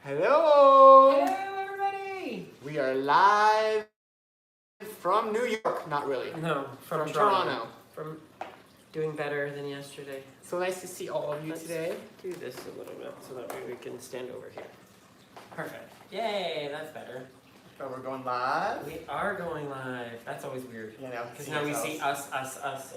Hello! Hello, everybody! We are live from New York. Not really. No, from Toronto. From doing better than yesterday. So nice to see all of you Let's today. do this a little bit so that way we can stand over here. Perfect. Yay, that's better. So we're going live. We are going live. That's always weird. You know, Because now we see us,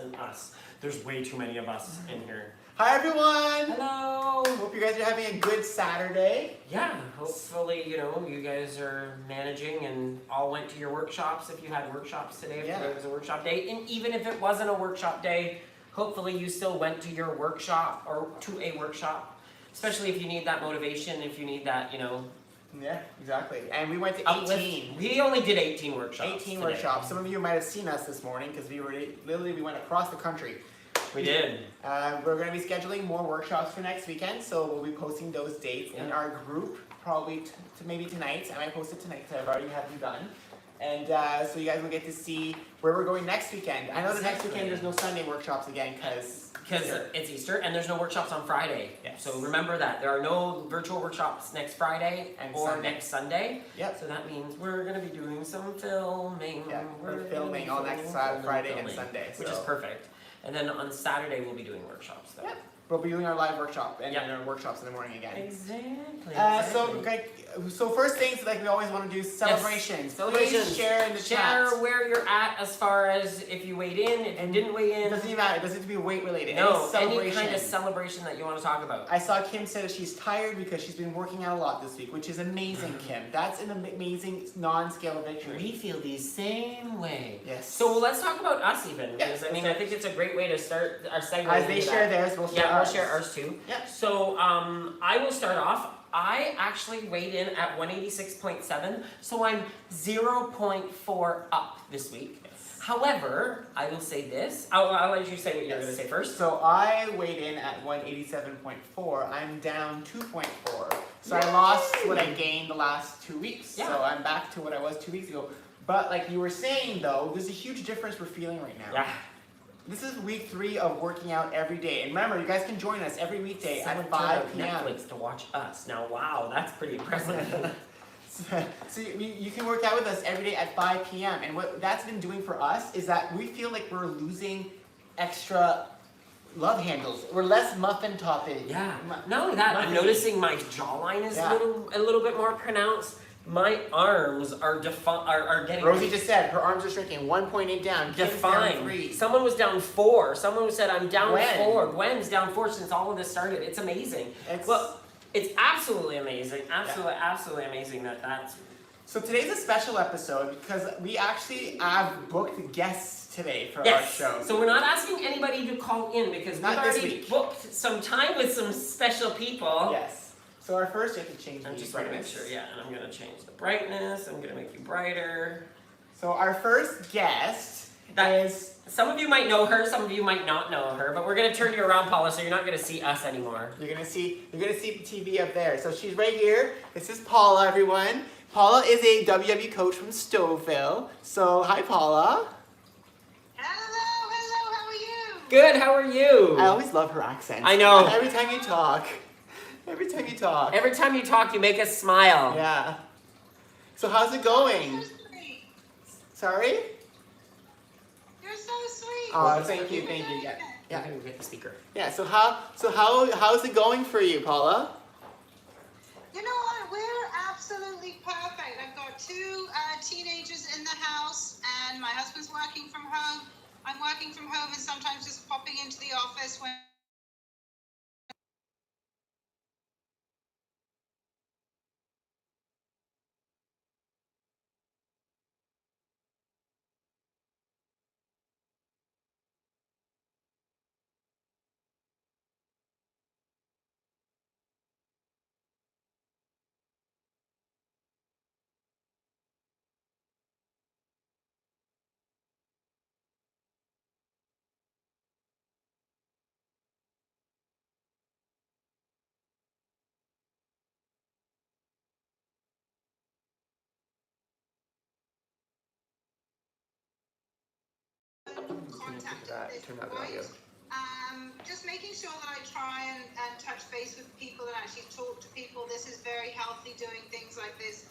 and us. There's way too many of us in here. Hi everyone! Hello! Hope you guys are having a good Saturday. Yeah, hopefully, you guys are managing and all went to your workshops if you had workshops today, if today was a workshop day. And even if it wasn't a workshop day, hopefully you still went to your workshop or to a workshop. Especially if you need that motivation, if you need that, Yeah, exactly. And we went to 18. We only did 18 workshops. 18 today. workshops. Some of you might have seen us this morning because we went across the country. We did. We're going to be scheduling more workshops for next weekend, so we'll be posting those dates in our group, probably maybe tonight. I might post it tonight because I've already had them done. And so you guys will get to see where we're going next weekend. I know the next weekend there's no Sunday workshops again because it's Easter and there's no workshops on Friday. Yes. So remember that. There are no virtual workshops next Friday next Sunday. Yep. So that means we're going to be doing some filming. Yeah, we're filming all next Friday and Sunday. Which is perfect. And then on Saturday we'll be doing workshops though. Yep. We'll be doing our live workshop and our workshops in the morning again. Exactly. So first things like we always want to do celebrations. Yes. Celebrations. Please share in the chat. Share where you're at as far as if you weighed in, if you didn't weigh in. It doesn't even matter. It doesn't have to be weight related. No, any kind of celebration that you want to talk about. I saw Kim say that she's tired because she's been working out a lot this week, which is amazing, Kim. That's an amazing non-scale victory. We feel the same way. Yes. So let's talk about us even. Yes. I think it's a great way to start our segue. As they share theirs, we'll share ours. We'll share ours too. Yeah. So I will start off. I actually weighed in at 186.7, so I'm 0.4 up this week. Yes. However, I will say this. I'll let you say what you're going to say first. So I weighed in at 187.4. I'm down 2.4. So I lost what I gained the last 2 weeks. Yeah. So I'm back to what I was 2 weeks ago. But like you were saying though, there's a huge difference we're feeling right now. Yeah. This is week 3 of working out every day. And remember, you guys can join us every weekday at 5 p.m. Netflix to watch us. Now, wow, that's pretty impressive. So you can work out with us every day at 5 p.m. And what that's been doing for us is that we feel like we're losing extra love handles. We're less muffin topping. Yeah. Not only that, I'm noticing my jawline is a little bit more pronounced. My arms are getting... Rosie just said her arms are shrinking. 1.8 down. Defined. Down 3. Someone was down 4. Someone said I'm down 4. Gwen's down 4 since all of this started. It's amazing. It's absolutely amazing. Absolutely amazing that that's... So today's a special episode because we actually have booked guests today for our show. So we're not asking anybody to call in because we've already booked some time with some special people. Yes. So our first, you have to change the brightness. brightness. Sure, yeah, and I'm going to change the brightness. I'm going to make you brighter. So our first guest is... Some of you might know her, some of you might not know her, but we're going to turn you around, Paula, so you're not going to see us anymore. You're going to see the TV up there. So she's right here. This is Paula, everyone. Paula is a WWE coach from Stouffville. So hi, Paula. Hello, how are you? Good, how are you? I always love her accent. I know. Every time you talk. Every time you talk. Every time you talk, you make us smile. Yeah. So how's it going? You're so sweet. Sorry? You're so sweet. Oh, thank you. Yeah. Yeah, I'm gonna get the speaker. Yeah. So how's it going for you, Paula? You know what? We're absolutely perfect. I've got 2 teenagers in the house, and my husband's working from home. I'm working from home, and sometimes just popping into the office when. Contacted this point. Just making sure that I try and touch base with people and actually talk to people. This is very healthy, doing things like this.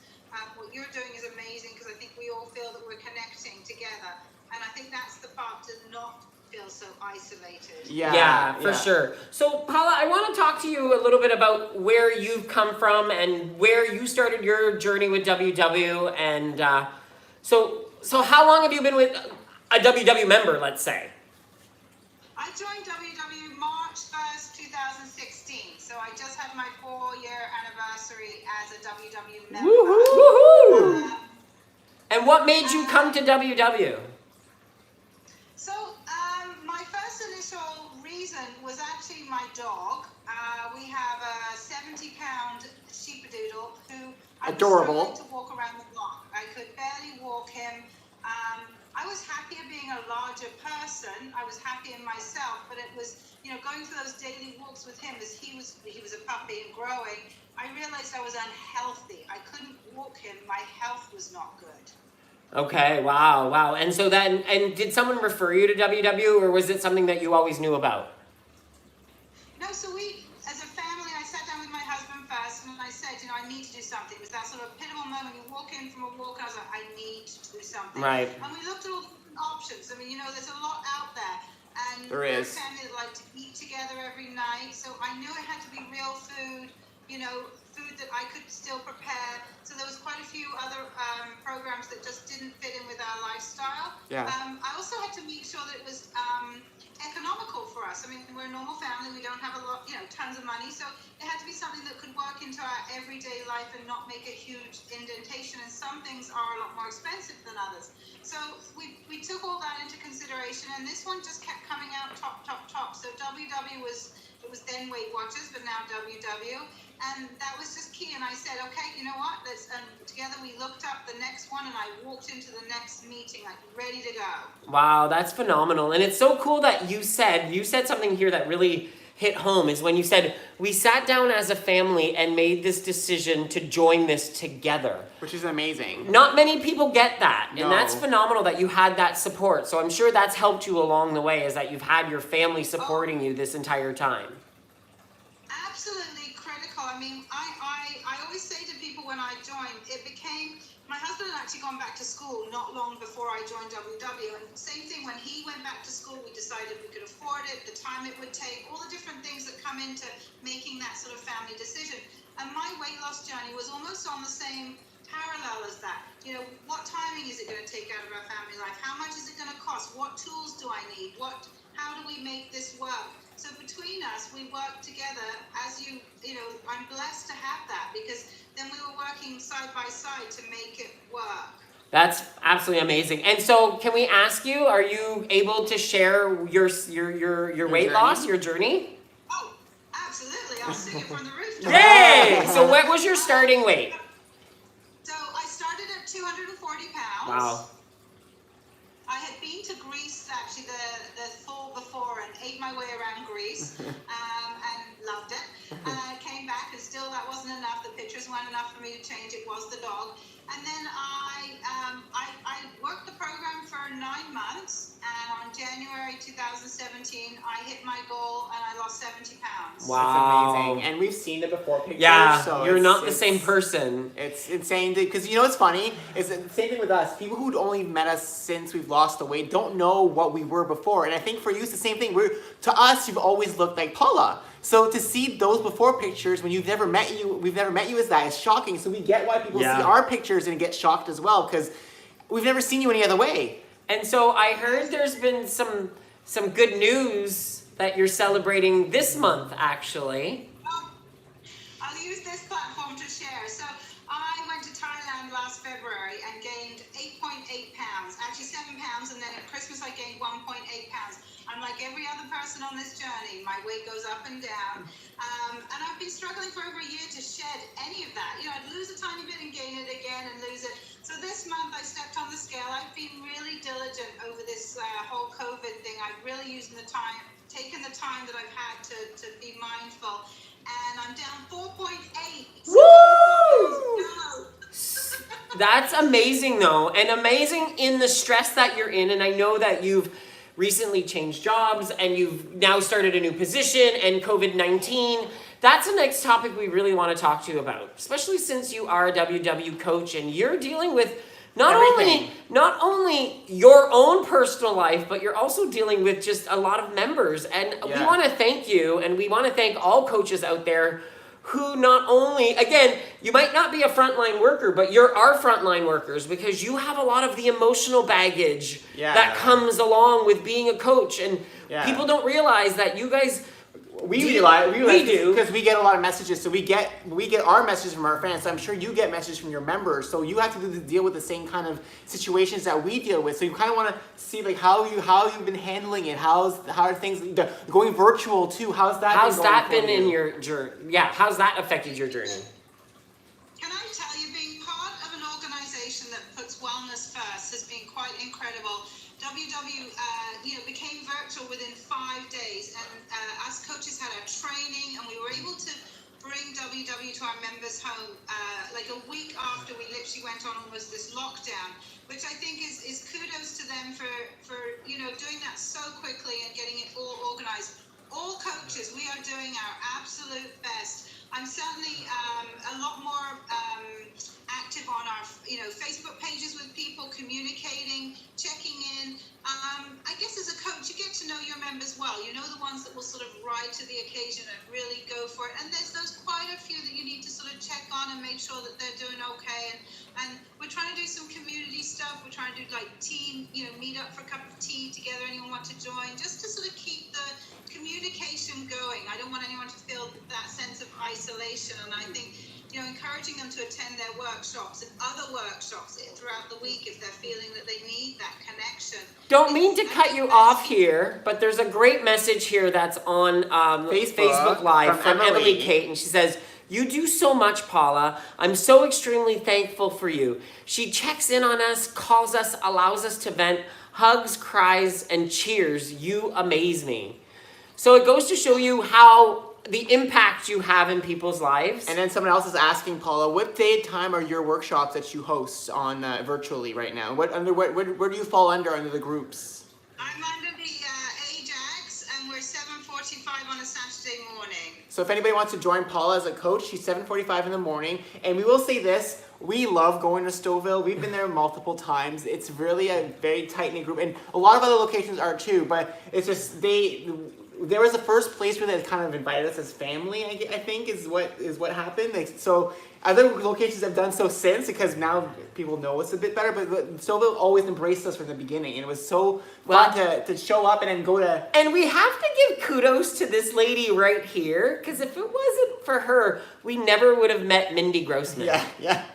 What you're doing is amazing, because I think we all feel that we're connecting together. And I think that's the part to not feel so isolated. Yeah, for sure. So, Paula, I want to talk to you a little bit about where you've come from and where you started your journey with WW. And so how long have you been with a WW member, let's say? I joined WW March 1st, 2016. So I just had my 4-year anniversary as a WW member. Woohoo! And what made you come to WW? So my first initial reason was actually my dog. We have a 70-pound sheepadoodle who I was struggling to walk around the block. I could barely walk him. I was happier being a larger person. I was happy in myself, but it was, going for those daily walks with him as he was a puppy and growing. I realized I was unhealthy. I couldn't walk him. My health was not good. Okay, wow. And so then, and did someone refer you to WW, or was it something that you always knew about? No, so we, as a family, I sat down with my husband first, and I said, I need to do something. It was that sort of pivotal moment. You walk in from a walk, and I was like, I need to do something. Right. And we looked at all the different options. I mean, there's a lot out there. And there we're is. a family that like to eat together every night, so I knew it had to be real food, food that I could still prepare. So there was quite a few other programs that just didn't fit in with our lifestyle. Yeah. I also had to make sure that it was economical for us. I mean, we're a normal family. We don't have a lot, tons of money. So it had to be something that could work into our everyday life and not make a huge indentation. And some things are a lot more expensive than others. So we took all that into consideration. And this one just kept coming out top. So WW was then Weight Watchers, but now WW. And that was just key. And I said, okay, you know what? Together we looked up the next one, and I walked into the next meeting, like ready to go. Wow, that's phenomenal. And it's so cool that you said something here that really hit home, is when you said, we sat down as a family and made this decision to join this together. Which is amazing. Not many people get that. No. And that's phenomenal that you had that support. So I'm sure that's helped you along the way, is that you've had your family supporting you this entire time. Absolutely critical. I mean, I always say to people when I joined, my husband had actually gone back to school not long before I joined WW. And same thing, when he went back to school, we decided we could afford it, the time it would take, all the different things that come into making that sort of family decision. And my weight loss journey was almost on the same parallel as that. What timing is it going to take out of our family life? How much is it going to cost? What tools do I need? How do we make this work? So between us, we work together. I'm blessed to have that, because then we were working side by side to make it work. That's absolutely amazing. And so, can we ask you, are you able to share your weight loss, your journey? Oh, absolutely. I'll sing it from the rooftop. Yay! So what was your starting weight? So I started at 240 pounds. Wow. I had been to Greece, actually, the fall before, and ate my way around Greece, and loved it. Came back, and still that wasn't enough. The pictures weren't enough for me to change. It was the dog. And then I worked the program for 9 months, and on January 2017, I hit my goal, and I lost 70 pounds. Wow. That's amazing. And we've seen the before pictures. Yeah, so you're not the same person. It's insane, because what's funny is the same thing with us. People who'd only met us since we've lost the weight don't know what we were before. And I think for you, it's the same thing. To us, you've always looked like Paula. So to see those before pictures when we've never met you as that, is shocking. So we get why people see our pictures and get shocked as well, because we've never seen you any other way. And so I heard there's been some good news that you're celebrating this month, actually. I'll use this platform to share. So I went to Thailand last February and gained 8.8 pounds, actually 7 pounds, and then at Christmas I gained 1.8 pounds. I'm like every other person on this journey. My weight goes up and down. And I've been struggling for over a year to shed any of that. I'd lose a tiny bit and gain it again and lose it. So this month I stepped on the scale. I've been really diligent over this whole COVID thing. I've really taken the time that I've had to be mindful. And I'm down 4.8. Woo! That's amazing, though. And amazing in the stress that you're in. And I know that you've recently changed jobs and you've now started a new position and COVID-19. That's the next topic we really want to talk to you about, especially since you are a WW coach and you're dealing with not only your own personal life, but you're also dealing with just a lot of members. And we want to thank you, and we want to thank all coaches out there who not only, again, you might not be a frontline worker, but you're our frontline workers because you have a lot of the emotional baggage that comes along with being a coach. And people don't realize that you guys... We do because we get a lot of messages. So we get our messages from our fans. So I'm sure you get messages from your members. So you have to deal with the same kind of situations that we deal with. So you kind of want to see like how you've been handling it. How are things going virtual too? How's that been in your journey? Yeah, how's that affected your journey? Can I tell you, being part of an organization that puts wellness first has been quite incredible. WW became virtual within 5 days, and us coaches had our training, and we were able to bring WW to our members' home like a week after we literally went on almost this lockdown, which I think is kudos to them for doing that so quickly and getting it all organized. All coaches, we are doing our absolute best. I'm certainly a lot more active on our Facebook pages with people, communicating, checking in. I guess as a coach, you get to know your members well. You know the ones that will sort of ride to the occasion and really go for it. And there's those quite a few that you need to sort of check on and make sure that they're doing okay. And we're trying to do some community stuff. We're trying to do like team, meet up for a cup of tea together. Anyone want to join? Just to sort of keep the communication going. I don't want anyone to feel that sense of isolation. And I think encouraging them to attend their workshops and other workshops throughout the week if they're feeling that they need that connection. Don't mean to cut you off here, but there's a great message here that's on Facebook Live from Emily Kate, and she says, "You do so much, Paula. I'm so extremely thankful for you. She checks in on us, calls us, allows us to vent, hugs, cries, and cheers. You amaze me." So it goes to show you how the impact you have in people's lives. And then someone else is asking, Paula, what day and time are your workshops that you host on virtually right now? Where do you fall under the groups? I'm under the Ajax, and we're 7:45 on a Saturday morning. So if anybody wants to join Paula as a coach, she's 7:45 in the morning. And we will say this, we love going to Stouffville. We've been there multiple times. It's really a very tight-knit group. And a lot of other locations are too, but it's just there was the first place where they kind of invited us as family, I think, is what happened. So other locations have done so since, because now people know us a bit better, but Stouffville always embraced us from the beginning, and it was so fun to show up and then go to... And we have to give kudos to this lady right here, because if it wasn't for her, we never would have met Mindy Grossman. Yeah.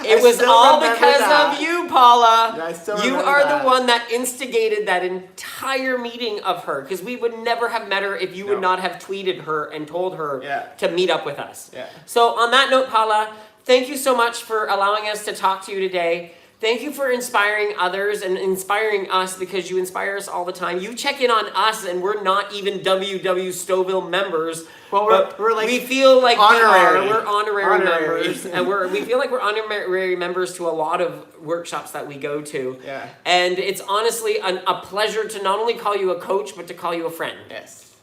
It was all because of you, Paula. Yeah, I still you remember are that. the one that instigated that entire meeting of her, because we would never have met her if you would not have tweeted her and told her to meet up with us. Yeah. So on that note, Paula, thank you so much for allowing us to talk to you today. Thank you for inspiring others and inspiring us, because you inspire us all the time. You check in on us, and we're not even WW Stouffville members. Well, we're like we feel like honorary. we're honorary members, and we feel like we're honorary members to a lot of workshops that we go to. Yeah. And it's honestly a pleasure to not only call you a coach, but to call you a friend. Yes.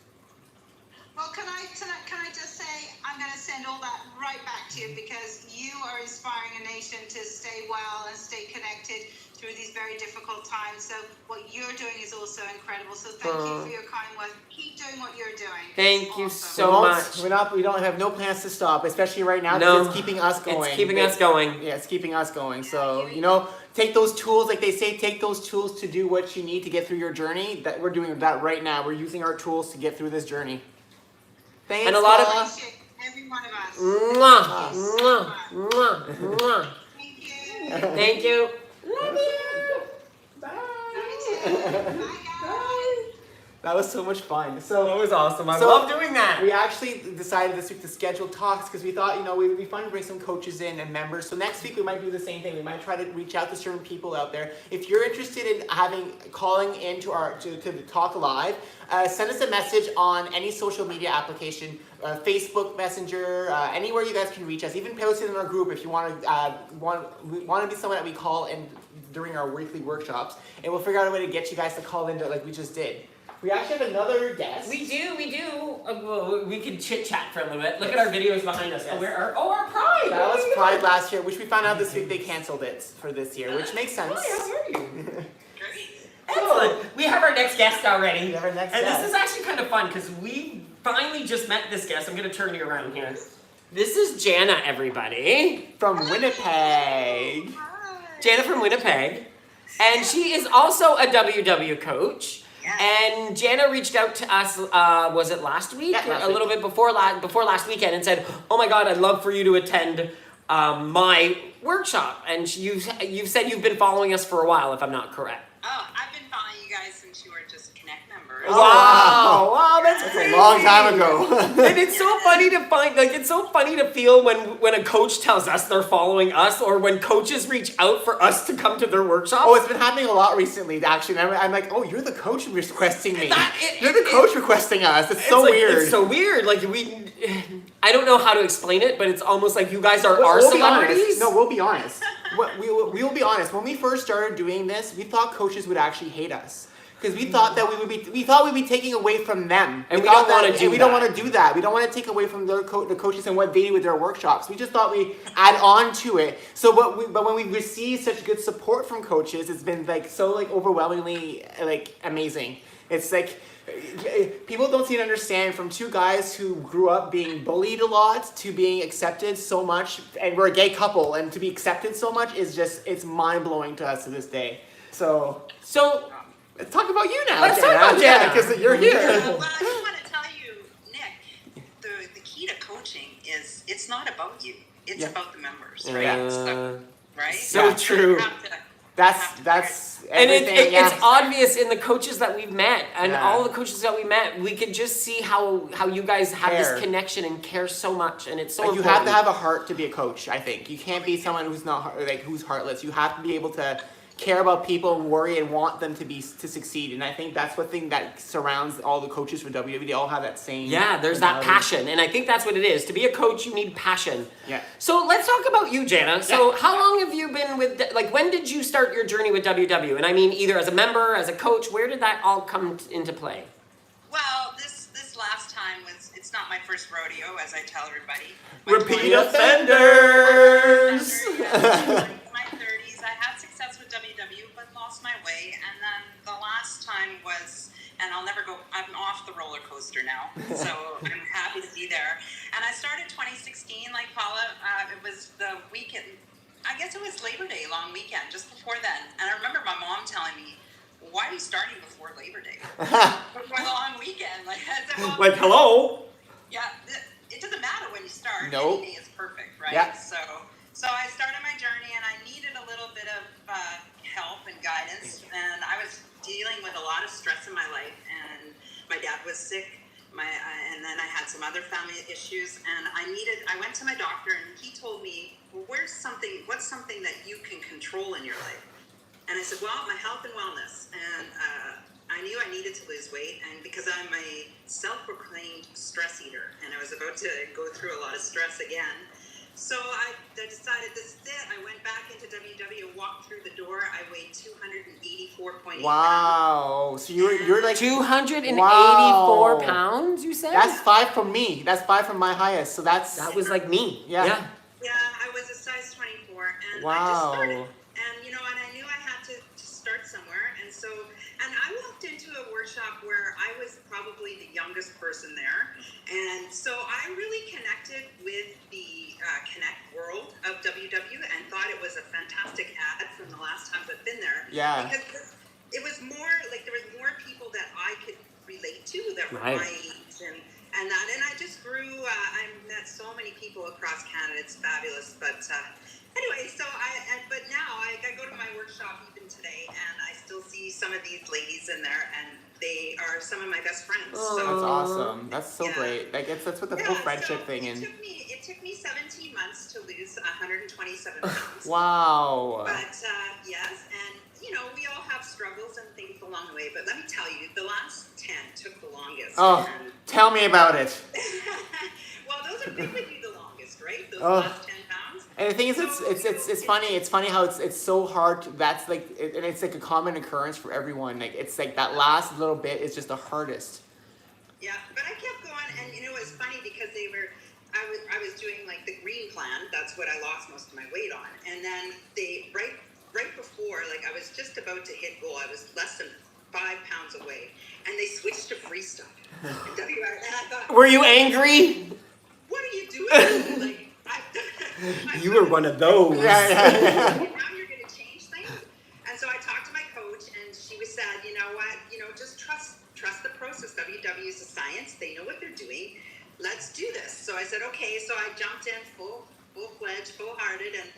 Well, can I just say, I'm going to send all that right back to you, because you are inspiring a nation to stay well and stay connected through these very difficult times. So what you're doing is also incredible. So thank you for your kind words. Keep doing what you're doing. Thank you awesome. so much. We don't have no plans to stop, especially right now, because it's keeping us going. It's keeping us going. Yeah, it's keeping us going. So, take those tools, like they say, take those tools to do what you need to get through your journey. That we're doing that right now. We're using our tools to get through this journey. Thanks, and a lot Paula. of every one of us. Mwah, mwah, mwah, mwah. Thank you. Thank you. Love you. Bye. Bye, guys. That was so much fun. That So was awesome. I So- love doing that. we actually decided this week to schedule talks because we thought, it would be fun to bring some coaches in and members. So next week we might do the same thing. We might try to reach out to certain people out there. If you're interested in calling into to talk live, send us a message on any social media application, Facebook Messenger, anywhere you guys can reach us. Even post it in our group if you want to be someone that we call in during our weekly workshops, and we'll figure out a way to get you guys to call in like we just did. We actually have another guest. We do. Well, we can chit chat for a little bit. Look at our videos behind us. Yes. Our Pride. That was Pride last year, which we found out this week they canceled it for this year, which makes sense. Hi, how are you? Great. Excellent. We have our next guest already. We have our next And guest. this is actually kind of fun because we finally just met this guest. I'm going to turn you around here. This is Jana, everybody. From Winnipeg. Hi. Jana from Winnipeg. And she is also a WW coach. Yes. And Jana reached out to us, was it last week? Yeah, last a little bit before last weekend and said, oh my God, I'd love for you to attend my workshop. And you've said you've been following us for a while, if I'm not correct. Oh, I've been following you guys since you were just Connect members. Oh, wow. That's That's crazy. a long time ago. And it's so funny to it's so funny to feel when a coach tells us they're following us, or when coaches reach out for us to come to their workshops. Oh, it's been happening a lot recently, actually. And I'm like, oh, you're the coach requesting me. That- You're the coach requesting us. It's so weird. It's so weird. I don't know how to explain it, but it's almost like you guys are our We'll be honest. celebrities. No, we'll be honest. We will be honest. When we first started doing this, we thought coaches would actually hate us. Because we thought that we'd be taking away from them. And we don't wanna do We don't that. want to do that. We don't want to take away from the coaches and what they do with their workshops. We just thought we'd add on to it. So, but when we receive such good support from coaches, it's been so overwhelmingly amazing. It's like people don't seem to understand, from two guys who grew up being bullied a lot to being accepted so much, and we're a gay couple, and to be accepted so much is it's mind blowing to us to this day. So let's talk about you now. Let's talk about Jana. because you're here. Well, I just want to tell you, Nick, the key to coaching is it's not about you. It's Yeah. about the members, right? Right? So Yeah. true. You have to- That's And everything. it's obvious in the coaches that we've met, and Yeah. all the coaches that we met, we could just see how you guys have Care. this connection and care so much, and it's so you important. have to have a heart to be a coach. I think you can't be someone who's not who's heartless. You have to be able to care about people and worry and want them to succeed. And I think that's what thing that surrounds all the coaches for WWE. They all have that same. Yeah, there's that mentality. passion, and I think that's what it is. To be a coach, you need passion. Yeah. So let's talk about you, Jana. So how long have you been with, when did you start your journey with WW? And I mean, either as a member, as a coach, where did that all come into play? Well, this last time it's not my first rodeo, as I tell everybody. Repeat 20s offenders! my 30s, I had success with WW, but lost my way. And then the last time was, and I'm off the roller coaster now, so I'm happy to be there. And I started 2016, like Paula, it was the weekend, I guess it was Labor Day, long weekend, just before then. And I remember my mom telling me, why are you starting before Labor Day? Before the long weekend. I said, well, hello? yeah, it doesn't matter when you start. Nope. Any day is perfect, right? Yeah. So I started my journey, and I needed a little bit of help and guidance. And I was dealing with a lot of stress in my life, and my dad was sick. And then I had some other family issues, and I went to my doctor, and he told me, well, what's something that you can control in your life? And I said, well, my health and wellness. And I knew I needed to lose weight, and because I'm a self-proclaimed stress eater, and I was about to go through a lot of stress again. So I decided this is it. I went back into WW and walked through the door. I weighed 284.8 pounds. Wow. So you're like 284 Wow. pounds, you said? That's 5 from me. That's 5 from my highest. So that's That was like me. Yeah. Yeah, I was a size 24, and I just Wow. started. And and I knew I had to start somewhere, and I walked into a workshop where I was probably the youngest person there, and so I really connected with the Connect world of WW and thought it was a fantastic ad from the last times I've been there. Yeah. Because it was more like there was more people that I could relate to that were Right. my age, and and I just grew. I met so many people across Canada. It's fabulous. But anyway, so but now I go to my workshop even today, and I still see some of these ladies in there, and they are some of my best friends. So That's awesome. That's so great. Like that's what the whole friendship so thing. It took me 17 months to lose 127 pounds. Wow. But yes, and we all have struggles and things along the way. But let me tell you, the last 10 took the longest. Oh, tell me about it. Well, those are typically the longest, right? Those last 10 pounds. And the thing is, it's funny. It's funny how it's so hard. That's like, and it's like a common occurrence for everyone. Like it's like that last little bit is just the hardest. Yeah, but I kept going, and it was funny because I was doing like the green plan. That's what I lost most of my weight on, and then they right before, like I was just about to hit goal. I was less than 5 pounds away, and they switched to freestyle. And I thought, Were you angry? what are you doing? Like, You were one of those. Yeah. now you're going to change things. And so I talked to my coach, and she was said, you know what, just trust the process. WW is a science. They know what they're doing. Let's do this. So I said, okay. So I jumped in full-fledged, full-hearted, and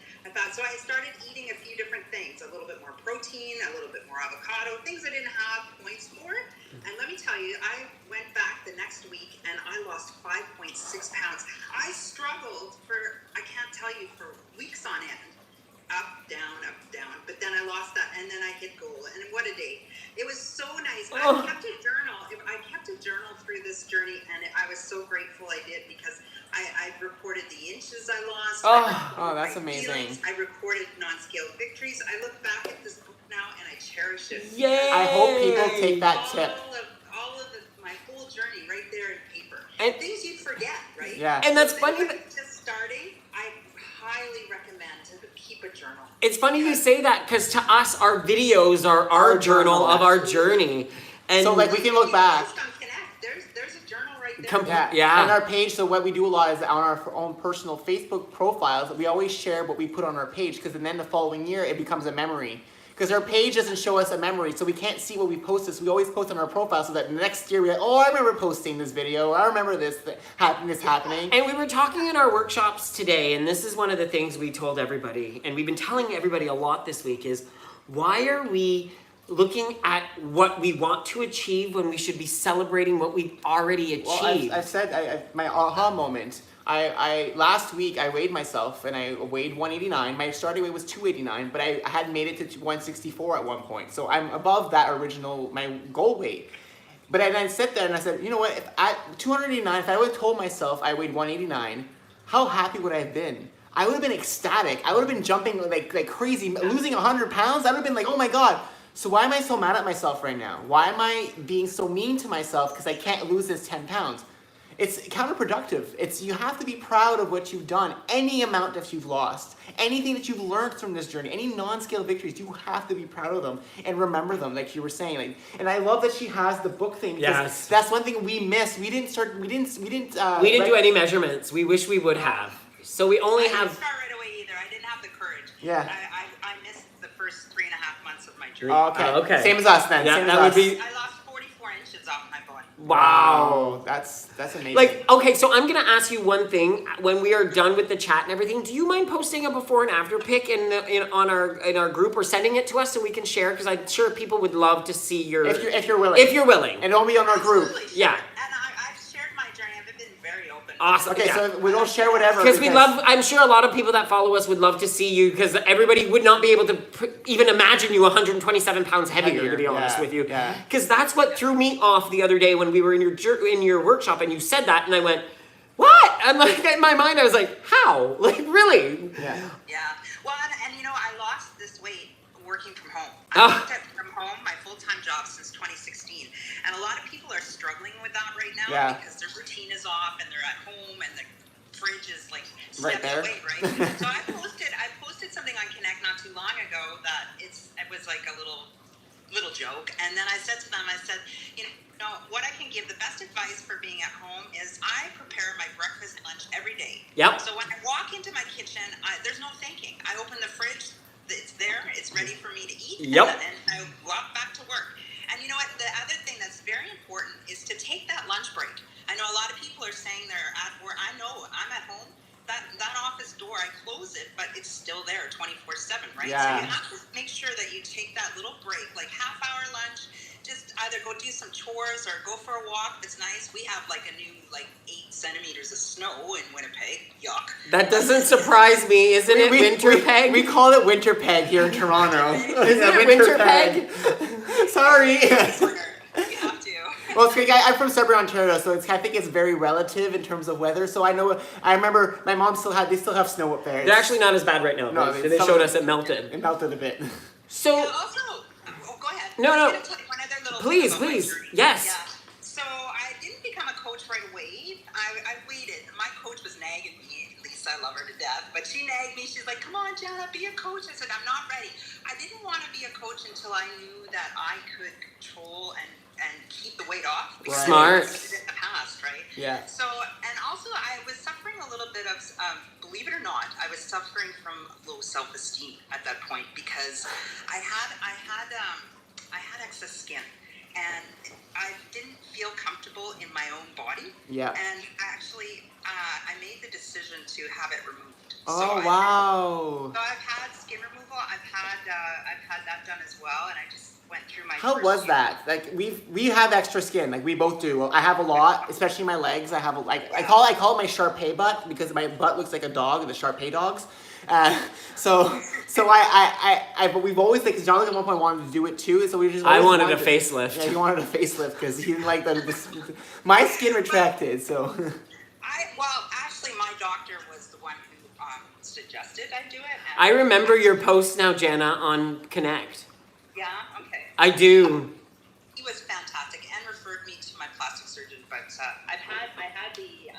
so I started eating a few different things, a little bit more protein, a little bit more avocado, things I didn't have points for. And let me tell you, I went back the next week and I lost 5.6 pounds. I struggled I can't tell you, for weeks on end. Up, down, but then I lost that, and then I hit goal, and what a day. It was so nice. I kept a journal through this journey, and I was so grateful I did, because I recorded the inches I lost. That's amazing. I recorded non-scale victories. I look back at this book now, and I cherish it. Yay! I hope people take that tip. All of my whole journey right there in paper. And things you forget, right? Yeah. And that's So funny. anyone just starting, I highly recommend to keep a journal. It's funny you say that, because to us, our videos are our journal of our journey. And So like we can look back. Post on Connect. There's a journal right there. Yeah. And our page, so what we do a lot is on our own personal Facebook profiles, we always share what we put on our page, because then the following year it becomes a memory. Because our page doesn't show us a memory, so we can't see what we posted. So we always post on our profile, so that next year we're like, oh, I remember posting this video, or I remember this happening. And we were talking in our workshops today, and this is one of the things we told everybody, and we've been telling everybody a lot this week, is why are we looking at what we want to achieve when we should be celebrating what we've already achieved? Well, I said, my aha moment. Last week I weighed myself and I weighed 189. My starting weight was 289, but I had made it to 164 at one point. So I'm above that original, my goal weight. But then I sat there and I said, you know what, if at 289, if I would have told myself I weighed 189, how happy would I have been? I would have been ecstatic. I would have been jumping like crazy. Losing 100 pounds, I would have been like, oh my God. So why am I so mad at myself right now? Why am I being so mean to myself because I can't lose this 10 pounds? It's counterproductive. You have to be proud of what you've done, any amount that you've lost, anything that you've learned from this journey, any non-scale victories, you have to be proud of them and remember them, like you were saying. And I love that she has the book thing. Yes. That's one thing we missed. We didn't do any measurements. We wish we would have. So we only I have. didn't start right away either. I didn't have the courage. Yeah. I missed the first 3.5 months of my journey. Okay. Same as us then. Yeah, Same that as would us. be. I lost 44 inches off my body. Wow. That's amazing. Like, okay, so I'm gonna ask you one thing. When we are done with the chat and everything, do you mind posting a before and after pic in our group, or sending it to us so we can share? Because I'm sure people would love to see your. If you're willing. If you're willing. And it'll be on our group. Absolutely, sure. Yeah. And I've shared my journey. I've been very open. Awesome. Okay, Yeah. so we don't share whatever. Because we love, I'm sure a lot of people that follow us would love to see you, because everybody would not be able to even imagine you 127 pounds heavier, to be honest with you. Yeah. Because that's what threw me off the other day when we were in your workshop and you said that, and I went, what? I'm like, in my mind, I was like, how? Like, really? Yeah. Yeah. Well, and I lost this weight working from home. Ah. I worked from home, my full-time job since 2016. And a lot of people are struggling with that right now because their routine is off and they're at home and the fridge is like Right steps there. away, right? So I posted something on Connect not too long ago that it was like a little joke. And then I said to them, I said, what I can give, the best advice for being at home is I prepare my breakfast and lunch every day. Yep. So when I walk into my kitchen, there's no thinking. I open the fridge, it's there, it's ready for me to eat. Yep. And I walk back to work. And you know what? The other thing that's very important is to take that lunch break. I know a lot of people are saying they're at work. I know I'm at home. That office door, I close it, but it's still there 24/7, right? Yeah. So you have to make sure that you take that little break, like half-hour lunch. Just either go do some chores or go for a walk. It's nice. We have like a new 8 centimeters of snow in Winnipeg. Yuck. That doesn't surprise me, isn't it? Winterpeg. We call it Winterpeg here in Toronto. Isn't it Winterpeg? Sorry. You have to. Well, it's great. I'm from Sudbury, Ontario, so I think it's very relative in terms of weather. So I remember my mom they still have snow up there. They're actually not as bad right now. No, they showed us it melted. It melted a bit. So. Yeah, also, go ahead. No. I'm gonna tell you one other little Please, thing about my please. journey. Yes. Yeah. So I didn't become a coach right away. I waited. My coach was nagging me. Lisa, I love her to death, but she nagged me. She's like, "Come on, Jana, be a coach." I said, "I'm not ready." I didn't want to be a coach until I knew that I could control and keep the weight off. Because Smart. I did it in the past, right? Yeah. So, and also I was suffering a little bit of, believe it or not, I was suffering from low self-esteem at that point because I had excess skin and I didn't feel comfortable in my own body. Yeah. And actually, I made the decision to have it removed. Oh, wow. So I've had skin removal. I've had that done as well, and I just went through my. How first was year. that? Like we have extra skin, like we both do. Well, I have a lot, especially my legs. I have I call it my Shar-Pei butt because my butt looks like a dog, the Shar-Pei dogs. But we've always Jean-Luc at one point wanted to do it too, so we just. I always wanted a facelift. Yeah, he wanted a facelift because he didn't like my skin retracted. So. Actually, my doctor was the one who suggested I do it. And I remember your post now, Jana, on Connect. Yeah. Okay. I do. He was fantastic and referred me to my plastic surgeon. But I had the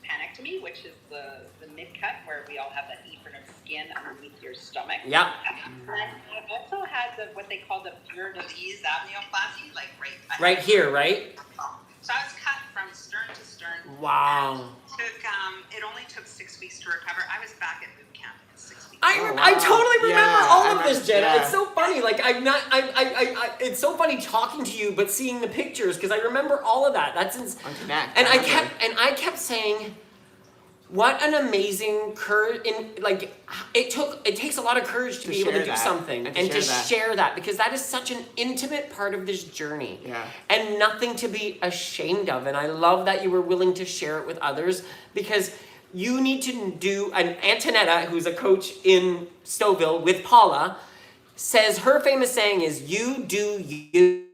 panectomy, which is the mid cut where we all have that apron of skin underneath your stomach. Yeah. And I also had what they call the pure disease abneoplasty, Right here, right? So I was cut from stern to stern. Wow. It only took 6 weeks to recover. I was back at boot camp in 6 weeks. I totally remember all of this, Jenna. Yeah. It's so funny. Like it's so funny talking to you, but seeing the pictures because I remember all of that. That's On Connect. and I kept saying, what an amazing courage! It takes a lot of courage to be able to do something and to share that because that is such an intimate part of this journey. Yeah. And nothing to be ashamed of. And I love that you were willing to share it with others because you need to do. And Antonetta, who's a coach in Stouffville with Paula, says her famous saying is, "You do you."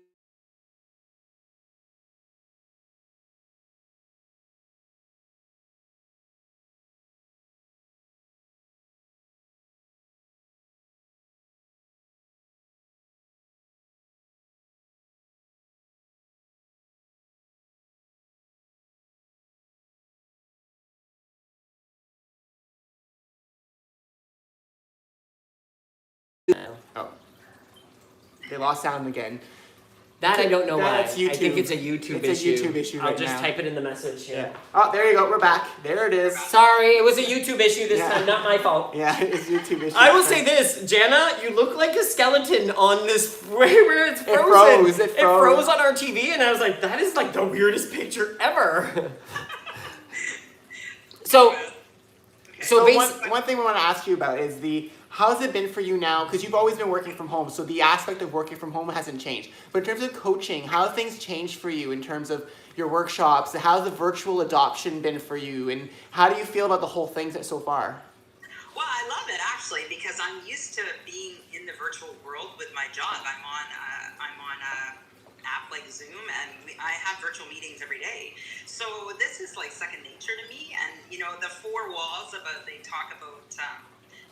Oh. They lost sound again. That I don't know why. That's I YouTube. think it's a YouTube It's issue. a YouTube issue I'll right just now. type it in the message here. Yeah. Oh, there you go. We're back. There it is. Sorry, it was a YouTube issue this Yeah. time, not my fault. Yeah, it's YouTube issue. I will say this, Jana, you look like a skeleton on this where it's frozen. It froze on our TV, and I was like, that is like the weirdest picture ever. So So basically, one thing we want to ask you about is how's it been for you now? Because you've always been working from home, so the aspect of working from home hasn't changed. But in terms of coaching, how have things changed for you in terms of your workshops? How's the virtual adoption been for you? And how do you feel about the whole thing so far? Well, I love it actually because I'm used to being in the virtual world with my job. I'm on an app like Zoom, and I have virtual meetings every day. So this is like second nature to me. And the four walls they talk about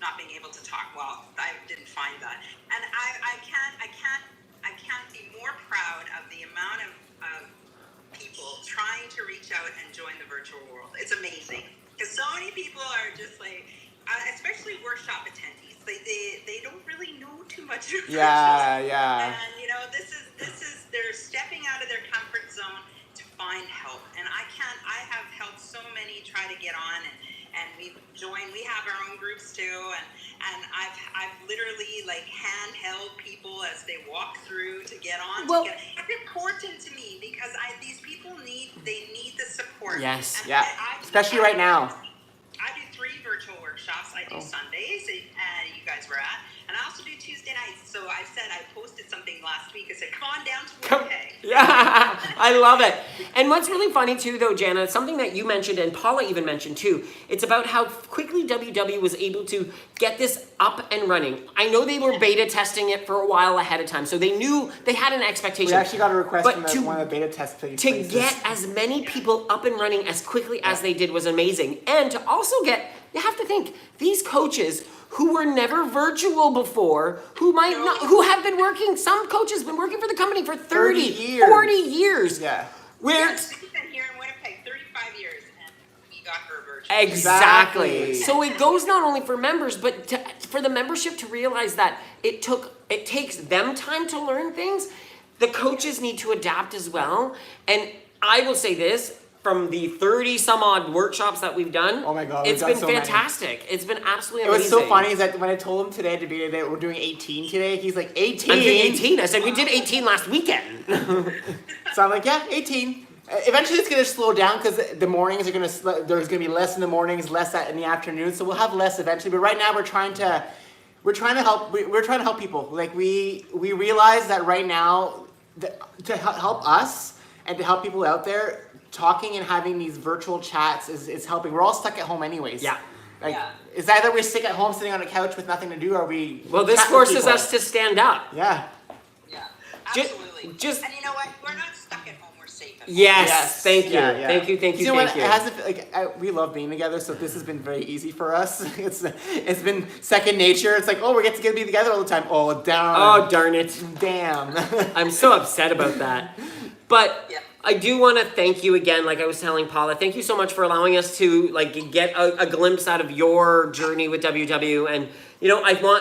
not being able to talk. Well, I didn't find that, and I can't be more proud of the amount of people trying to reach out and join the virtual world. It's amazing because so many people are just like, especially workshop attendees. They don't really know too much. Yeah. And this is they're stepping out of their comfort zone to find help. And I have helped so many try to get on and we've joined. We have our own groups too, and I've literally like handheld people as they walk through to get on. Well, it's important to me because these people need the support. Yes. And Yeah. Especially right now. I do 3 virtual workshops. I do Sundays, you guys were at, and I also do Tuesday nights. So I said I posted something last week. I said, "Come on down to Winnipeg." Yeah, I love it. And what's really funny too, though, Jana, something that you mentioned and Paula even mentioned too. It's about how quickly WW was able to get this up and running. I know they were beta testing it for a while ahead of time, so they knew they had an expectation. We actually got a request But from one of the beta test places. To get as many people up and running as quickly as they did was amazing. And to also get, you have to think, these coaches who were never virtual before, who might not, who have been working, some coaches have been working for the company for 30 years. 40 years. Yeah. Where She's been here in Winnipeg 35 years, and we got her virtual. Exactly. So it goes not only for members, but for the membership to realize that it takes them time to learn things. The coaches need to adapt as well. And I will say this, from the 30 some odd workshops that we've done, oh my God, it's we've been done so fantastic. Many. It's been absolutely amazing. amazing. It was so funny is that when I told him today to be that we're doing 18 today, he's like, 18? I'm doing 18. I said, we did 18 last weekend. So I'm like, yeah, 18. Eventually it's going to slow down because the mornings are going to, there's going to be less in the mornings, less in the afternoon. So we'll have less eventually. But right now we're trying to help people. Like we realize that right now to help us and to help people out there, talking and having these virtual chats is helping. We're all stuck at home anyways. Yeah. Like, it's either we're sick at home sitting on a couch with nothing to do, or we Well, this chat with forces people. us to stand up. Yeah. Yeah, Just- absolutely. just- and you know what? We're not stuck at home. We're safe at home. Yes. Thank you. Yeah, yeah. Thank you. Thank you. You know Thank what? you. It hasn't we love being together, so this has been very easy for us. It's been second nature. It's like, oh, we're getting to be together all the time. Oh, Oh, darn it. damn. I'm so upset about that. But Yeah. I do want to thank you again, like I was telling Paula. Thank you so much for allowing us to get a glimpse out of your journey with WW. And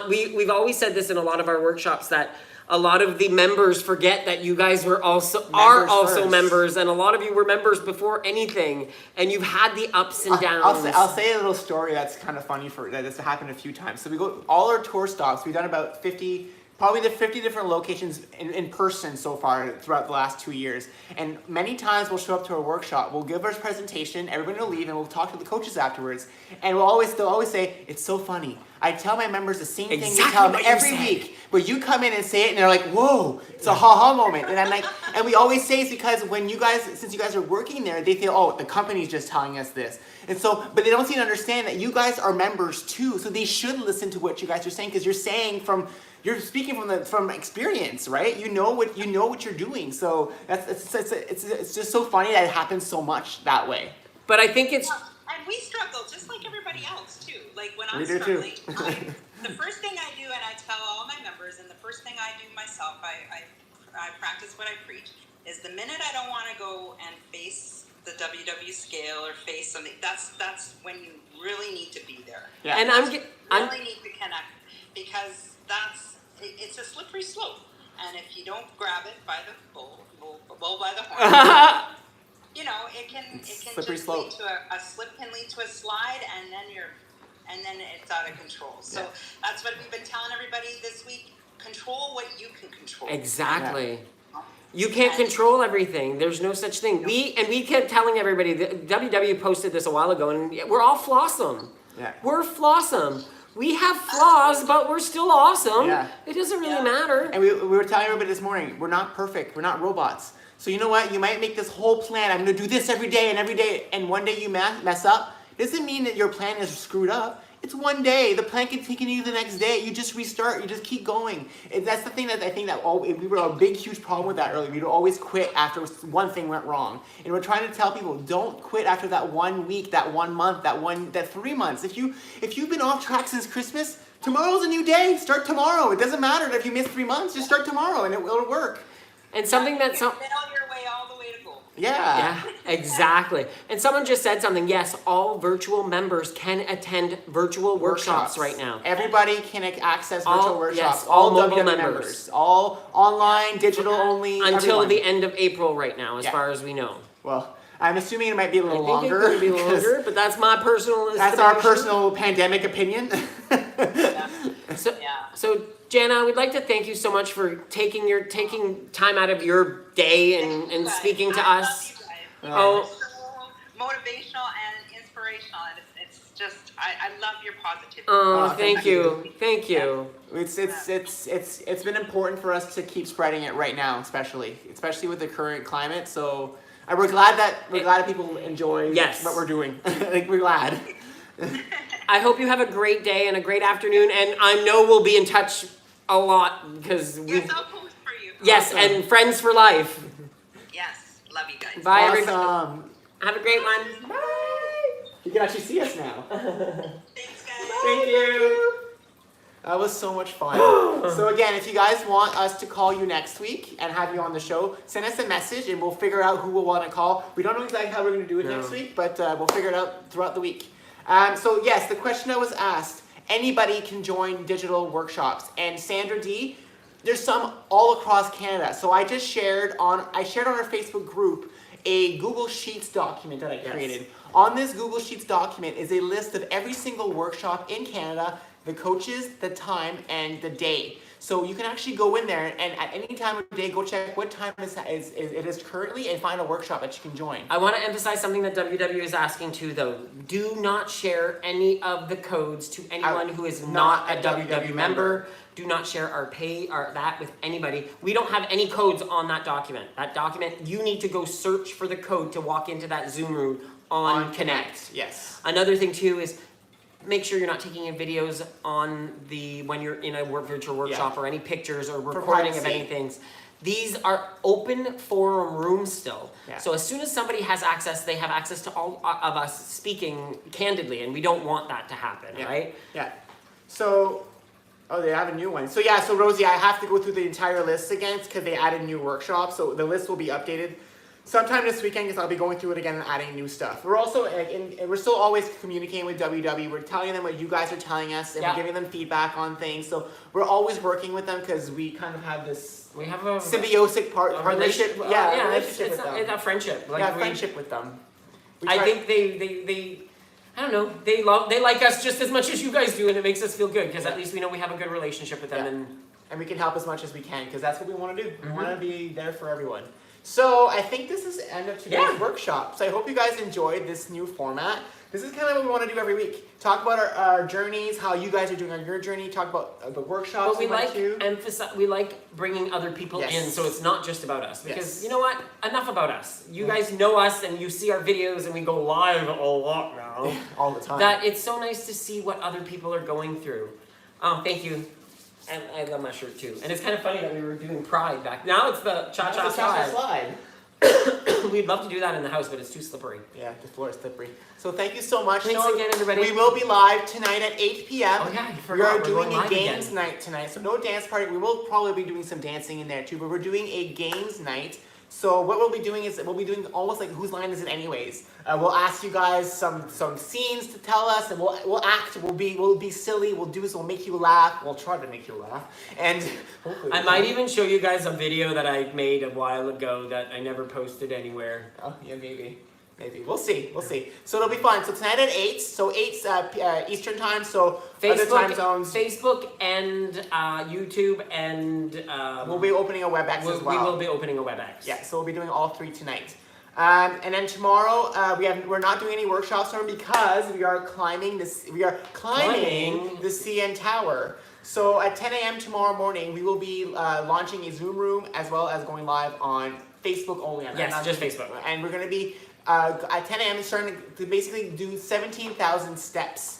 we've always said this in a lot of our workshops that a lot of the members forget that you guys are also first. members, and a lot of you were members before anything, and you've had the ups and downs. I'll say a little story that's kind of funny that's happened a few times. So we go all our tour stops. We've done about 50 different locations in person so far throughout the last 2 years. And many times we'll show up to a workshop, we'll give our presentation, everybody will leave, and we'll talk to the coaches afterwards. And they'll always say, it's so funny. I tell my members the same thing we tell them every week. But you come in and say it, and they're like, whoa, it's a ha-ha moment. And I'm like, and we always say it's because since you guys are working there, they feel, oh, the company's just telling us this. And so, but they don't seem to understand that you guys are members too, so they should listen to what you guys are saying, because you're speaking from experience, right? You know what you're doing. So it's just so funny that it happens so much that way. But I think it's And we struggle just like everybody else too. Like when I'm We do too. struggling, the first thing I do, and I tell all my members, and the first thing I do myself, I practice what I preach, is the minute I don't want to go and face the WW scale or face something, that's when you really need to be there. Yeah. and You really need to connect, because it's a slippery slope, and if you don't grab it by the bull by the horn, it can slippery just slope. lead to a slip can lead to a slide, and then it's out of control. So that's what we've been telling everybody this week. Control what you can control. exactly. You can't control everything. There's no such thing. We kept telling everybody that WW posted this a while ago, and we're all flawsome. Yeah. We're flawsome. We have flaws, but we're still awesome. Yeah. It doesn't really matter. And we were telling everybody this morning, we're not perfect. We're not robots. So you know what? You might make this whole plan. I'm going to do this every day, and one day you mess up. Doesn't mean that your plan is screwed up. It's one day. The plan can continue the next day. You just restart. You just keep going. And that's the thing that I think that we were a big, huge problem with that earlier. We'd always quit after one thing went wrong. And we're trying to tell people, don't quit after that 1 week, that 1 month, that 3 months. If you've been off track since Christmas, tomorrow's a new day. Start tomorrow. It doesn't matter if you miss 3 months. Just start tomorrow, and it'll work. And something You that's can fail your way all the way to goal. Yeah. Yeah, exactly. And someone just said something. Yes, all virtual members can attend virtual workshops right now. Everybody can access virtual All- workshops. yes, all mobile WW members. All online, digital only. Until everyone. the end of April right now, as Yeah. far as we know. Well, I'm assuming it might be a little I think longer. it could be 'cause longer, but that's my personal. That's our estimation. personal pandemic opinion. So Jana, we'd like to thank you so much for taking time out of your day and speaking to I us. love you guys. Oh. You're so motivational and inspirational. It's just I love your positivity. Oh, thank thank you. Thank you. It's been important for us to keep spreading it right now, especially with the current climate. So we're glad that people enjoy Yes. what we're doing. Like, we're glad. I hope you have a great day and a great afternoon, and I know we'll be in touch a lot because we. Yes, I'll post for you. Yes, Awesome. and friends for life. Yes, love you guys. Bye, everybody. Awesome. Have a great one. Bye. You can actually see us now. Thanks, guys. Thank you. That was so much fun. So again, if you guys want us to call you next week and have you on the show, send us a message and we'll figure out who we'll want to call. We don't know exactly how we're going to do it next week, but we'll figure it out throughout the week. So yes, the question that was asked, anybody can join digital workshops. And Sandra D, there's some all across Canada. So I shared on our Facebook group a Google Sheets document that I created. On this Google Sheets document is a list of every single workshop in Canada, the coaches, the time, and the day. So you can actually go in there and at any time of the day, go check what time it is currently and find a workshop that you can join. I want to emphasize something that WW is asking too, though. Do not share any of the codes to anyone who is not a WW member. Do not share that with anybody. We don't have any codes on that document. That document, you need to go search for the code to walk into that Zoom room on Connect. Yes. Another thing too is make sure you're not taking any videos when you're in a virtual workshop or any pictures or recording of anything. These are open forum rooms still. Yeah. So as soon as somebody has access, they have access to all of us speaking candidly, and we don't want that to happen, right? Yeah. So, they have a new one. So yeah, so Rosie, I have to go through the entire list again because they added new workshops. So the list will be updated sometime this weekend because I'll be going through it again and adding new stuff. We're also, we're still always communicating with WW. We're telling them what you guys are telling us and we're giving them feedback on things. So we're always working with them because we kind of have this symbiotic partnership. It's a friendship. Friendship with them. I think they I don't know. They like us just as much as you guys do, and it makes us feel good because at least we know we have a good relationship with them, and we can help as much as we can because that's what we want to do. We want to be there for everyone. So I think this is the end of today's workshop. So I hope you guys enjoyed this new format. This is kind of what we want to do every week. Talk about our journeys, how you guys are doing on your journey. Talk about the workshops. But we like bringing other people in, so it's not just about us. Because you know what? Enough about us. You guys know us, and you see our videos, and we go live a lot now. All the time. That it's so nice to see what other people are going through. Thank you. And I love my shirt too. And it's kind of funny that we were doing Pride back. Now it's the cha-cha slide. We'd love to do that in the house, but it's too slippery. Yeah, the floor is slippery. So thank you so much. Thanks again, everybody. We will be live tonight at 8 p.m. Oh yeah, you We forgot. are doing a games again. night tonight. So no dance party. We will probably be doing some dancing in there too, but we're doing a games night. So what we'll be doing is we'll be doing almost like whose line is it anyways. We'll ask you guys some scenes to tell us, and we'll act. We'll be silly. We'll make you laugh. We'll try to make you laugh, and hopefully I might even show you guys a video that I made a while ago that I never posted anywhere. Oh yeah, maybe. We'll see. So it'll be fun. So tonight at 8. So 8 Eastern time. So other time zones. Facebook and YouTube and we'll be opening a WebEx as well. We will be opening a WebEx. Yeah. So we'll be doing all 3 tonight. And then tomorrow we're not doing any workshops because we are climbing the CN Tower. So at 10 a.m. tomorrow morning we will be launching a Zoom room as well as going live on Facebook only. Yes, just Facebook. And we're going to be at 10 a.m. starting to basically do 17,000 steps.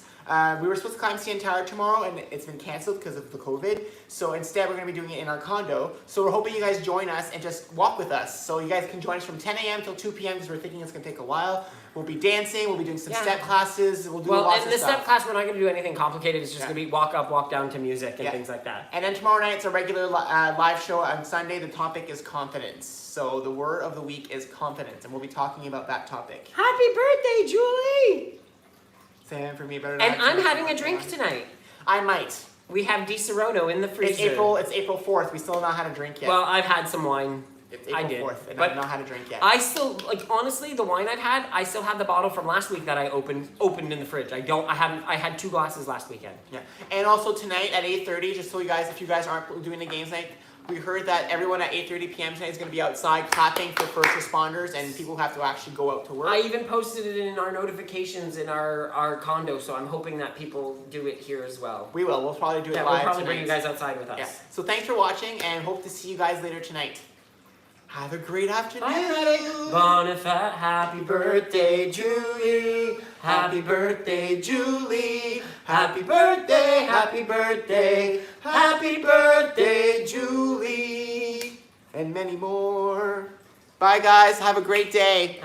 We were supposed to climb CN Tower tomorrow, and it's been canceled because of the COVID. So instead, we're going to be doing it in our condo. So we're hoping you guys join us and just walk with us. So you guys can join us from 10 a.m. till 2 p.m. because we're thinking it's going to take a while. We'll be dancing. We'll be doing some step classes. We'll do lots of stuff. Well, in the step class, we're not going to do anything complicated. It's just going to be walk up, walk down to music and things like that. And then tomorrow night, it's a regular live show. On Sunday, the topic is confidence. So the word of the week is confidence, and we'll be talking about that topic. Happy birthday, Julie! Sam, for me, better. And I'm having a drink tonight. I might. We have Di Serono in the freezer. It's April 4th. We still have not had a drink yet. Well, I've had some wine. It's I April did, 4th, and but I've not had a drink yet. I still, like, honestly, the wine I've had, I still have the bottle from last week that I opened in the fridge. I had 2 glasses last weekend. Yeah, and also tonight at 8:30, just so you guys, if you guys aren't doing the games night, we heard that everyone at 8:30 p.m. tonight is going to be outside clapping for first responders and people who have to actually go out to work. I even posted it in our notifications in our condo, so I'm hoping that people do it here as well. We will. We'll probably do it Yeah, live we'll probably tonight. bring you guys outside with us. Yeah. So thanks for watching, and hope to see you guys later tonight. Have a great afternoon. Bonifat, happy birthday, Julie. Happy birthday, Julie. Happy birthday, happy birthday. Happy birthday, Julie. And many more. Bye, guys. Have a great day.